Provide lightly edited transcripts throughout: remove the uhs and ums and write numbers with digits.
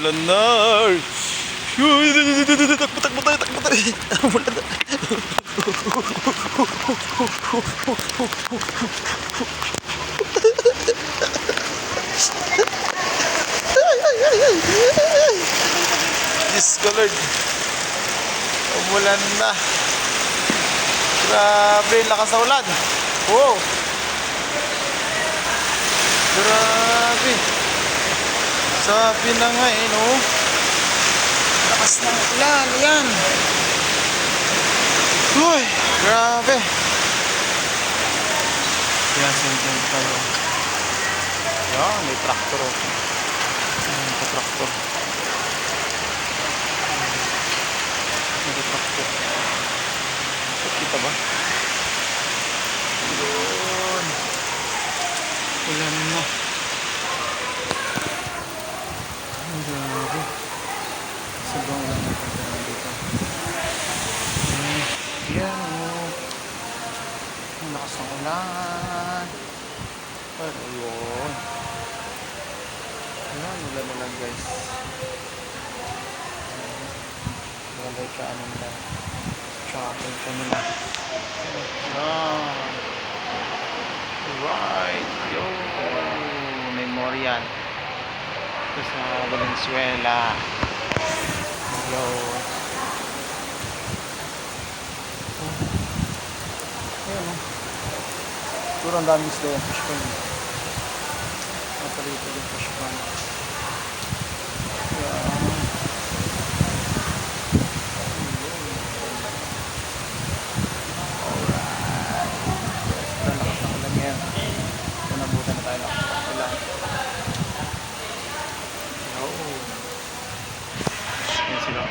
Umulan na. Takbo, takbo tayo, takbo tayo. Umulan na. Discolored. Umulan na. Grabe, lakas na ulan. Wow. Grabe. Sabi na nga eh, no? Lakas ng ulan, yan. Uy, grabe. Yan, sinigyan tayo. Yan, may traktor. May traktor. May traktor. Kita ba? Yun. Ulan na. Grabe. Sobrang ulan na pagkakas dito. Yan o. Ang lakas ng ulan. Ayun. Ayan, ulan na lang guys. Walay ka ano nila. Shopping ka nila. Ayan. Right. Yo. Memorial. Ito sa Valenzuela. Yo. Ayan o. Puro ang dami isda yung fish pond. Napalito yung fish pond. Ayan. Alright. Ito lakas ng ulan ngayon. Ito nabutan na tayo ng ulan. Yo. Ayan sila.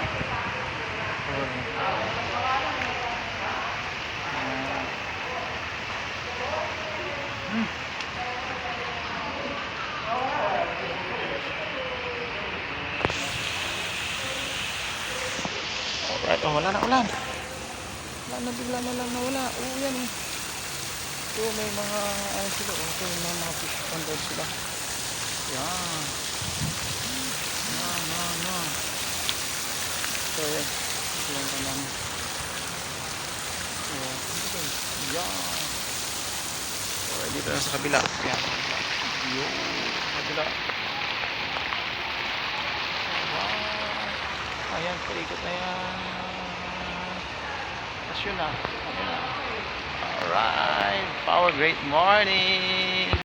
Alright, oh, wala na ulan. Wala na, bigla na lang nawala. Oo, yan eh. Ito may mga ano sila. Ito may mga fish pond daw sila. Yan. Yan. So yan. Ito lang ka namin. Yan. Alright, dito na sa kabila. Yan. Yung kabila. Ayan, palikot na yan. Tapos yun na. Alright. Power, great morning.